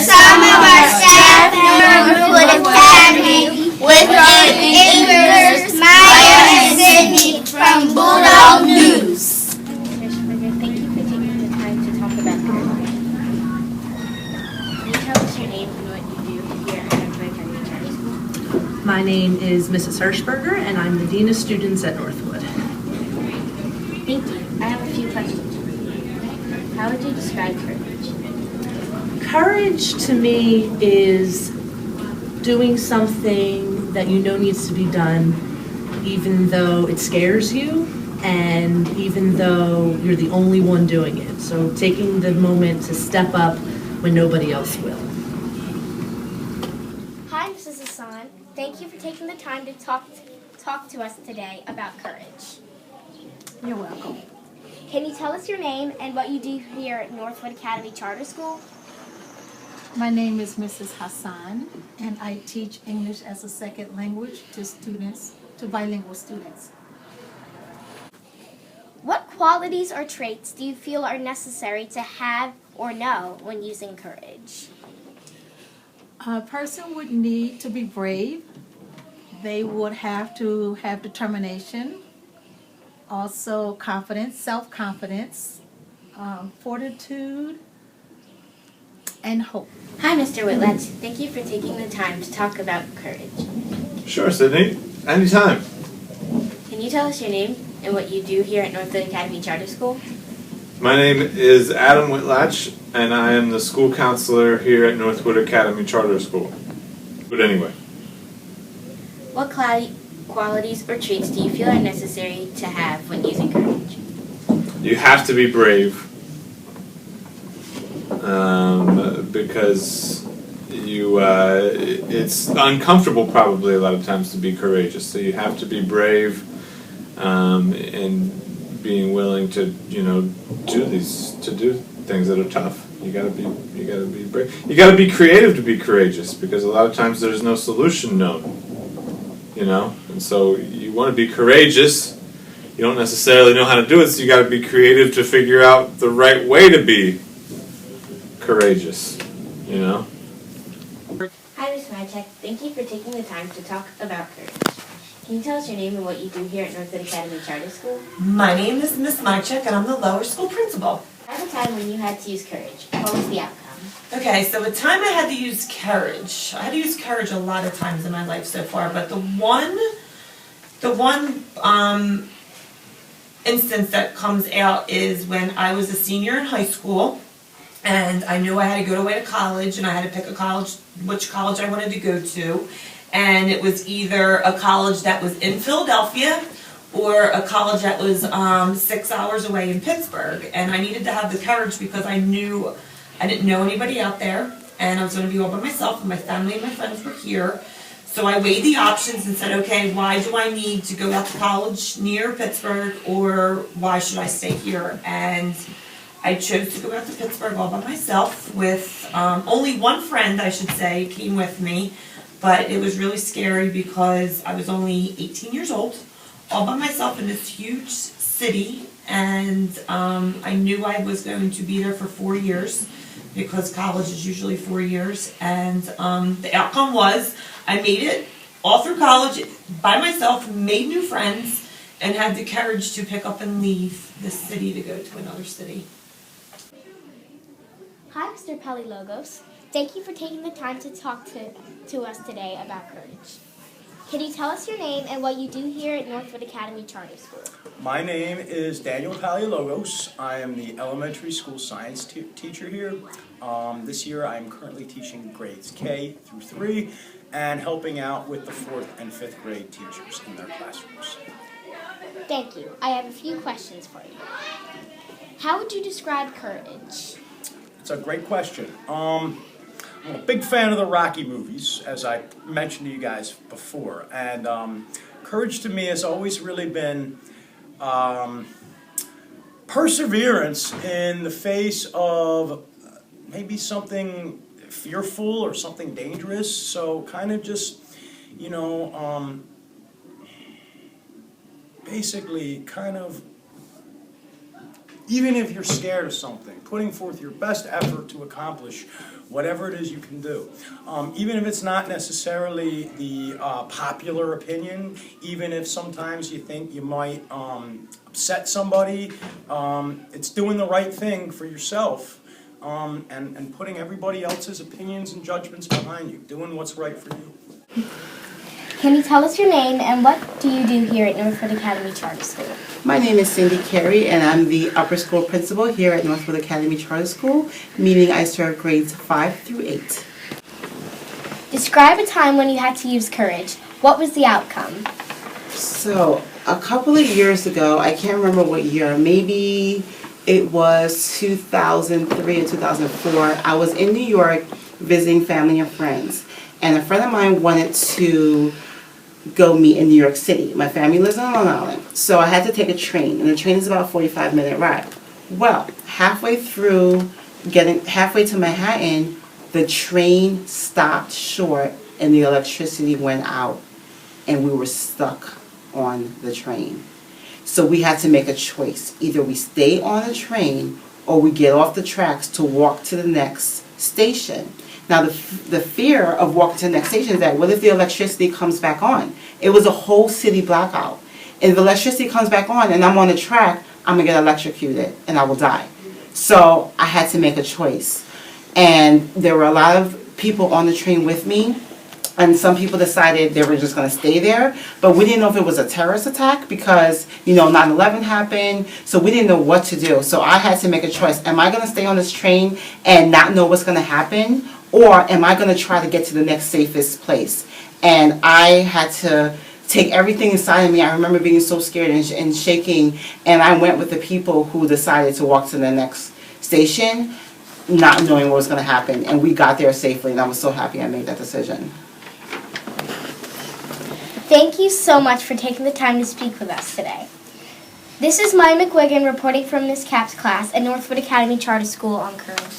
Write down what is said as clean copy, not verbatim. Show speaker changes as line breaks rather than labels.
some of our staff at Northwood Academy with anchors Maya and Sydney from Bulldog News.
Thank you for taking the time to talk about courage. Can you tell us your name and what you do here at Northwood Academy Charter School?
My name is Mrs. Hirschberger, and I'm the Dean of Students at Northwood.
Thank you. I have a few questions for you. How would you describe courage?
Courage to me is doing something that you know needs to be done, even though it scares you, and even though you're the only one doing it. So taking the moment to step up when nobody else will.
Hi, Mrs. Hassan. Thank you for taking the time to talk to us today about courage.
You're welcome.
Can you tell us your name and what you do here at Northwood Academy Charter School?
My name is Mrs. Hassan, and I teach English as a second language to bilingual students.
What qualities or traits do you feel are necessary to have or know when using courage?
A person would need to be brave. They would have to have determination, also confidence, self-confidence, fortitude, and hope.
Hi, Mr. Whitlatch. Thank you for taking the time to talk about courage.
Sure, Sydney. Anytime.
Can you tell us your name and what you do here at Northwood Academy Charter School?
My name is Adam Whitlatch, and I am the school counselor here at Northwood Academy Charter School. But anyway.
What qualities or traits do you feel are necessary to have when using courage?
You have to be brave. Because it's uncomfortable probably a lot of times to be courageous. So you have to be brave, and being willing to, do things that are tough. You gotta be brave. You gotta be creative to be courageous, because a lot of times there's no solution known. And so you want to be courageous. You don't necessarily know how to do it, so you gotta be creative to figure out the right way to be courageous.
Hi, Ms. Mychek. Thank you for taking the time to talk about courage. Can you tell us your name and what you do here at Northwood Academy Charter School?
My name is Miss Mychek, and I'm the lower school principal.
At a time when you had to use courage, what was the outcome?
Okay, so a time I had to use courage. I had to use courage a lot of times in my life so far, but the one instance that comes out is when I was a senior in high school, and I knew I had to go away to college, and I had to pick which college I wanted to go to, and it was either a college that was in Philadelphia or a college that was 6 hours away in Pittsburgh, and I needed to have the courage because I knew I didn't know anybody out there, and I was going to be all by myself, and my family and my friends were here. So I weighed the options and said, okay, why do I need to go out to college near Pittsburgh, or why should I stay here? And I chose to go out to Pittsburgh all by myself with only one friend, I should say, came with me. But it was really scary because I was only 18 years old, all by myself in this huge city. And I knew I was going to be there for 4 years because college is usually 4 years. And the outcome was I made it all through college by myself, made new friends, and had the courage to pick up and leave the city to go to another city.
Hi, Mr. Pelley Logos. Thank you for taking the time to talk to us today about courage. Can you tell us your name and what you do here at Northwood Academy Charter School?
My name is Daniel Paleologos. I am the elementary school science teacher here. This year I am currently teaching grades K through 3 and helping out with the 4th and 5th grade teachers in their classrooms.
Thank you. I have a few questions for you. How would you describe courage?
It's a great question. I'm a big fan of the Rocky movies, as I mentioned to you guys before, and courage to me has always really been perseverance in the face of maybe something fearful or something dangerous. So kind of just, basically kind of even if you're scared of something, putting forth your best effort to accomplish whatever it is you can do. Even if it's not necessarily the popular opinion, even if sometimes you think you might upset somebody, it's doing the right thing for yourself. And putting everybody else's opinions and judgments behind you, doing what's right for you.
Can you tell us your name and what do you do here at Northwood Academy Charter School?
My name is Cindy Kerry, and I'm the upper school principal here at Northwood Academy Charter School, meaning I serve grades 5 through 8.
Describe a time when you had to use courage. What was the outcome?
So, a couple of years ago, I can't remember what year, maybe it was 2003 or 2004, I was in New York visiting family and friends, and a friend of mine wanted to go meet in New York City. My family lives on Long Island, so I had to take a train, and the train is about a 45-minute ride. Well, halfway to Manhattan, the train stopped short and the electricity went out, and we were stuck on the train. So we had to make a choice. Either we stay on the train or we get off the tracks to walk to the next station. Now the fear of walking to the next station is that what if the electricity comes back on? It was a whole city blackout. If the electricity comes back on and I'm on the track, I'm going to get electrocuted and I will die. So I had to make a choice. And there were a lot of people on the train with me. And some people decided they were just going to stay there. But we didn't know if it was a terrorist attack because, 9/11 happened. So we didn't know what to do. So I had to make a choice. Am I going to stay on this train and not know what's going to happen? Or am I going to try to get to the next safest place? And I had to take everything inside of me. I remember being so scared and shaking. And I went with the people who decided to walk to the next station, not knowing what was going to happen. And we got there safely. And I was so happy I made that decision.
Thank you so much for taking the time to speak with us today. This is Maya McWigan reporting from Ms. Cap's class at Northwood Academy Charter School on Courage.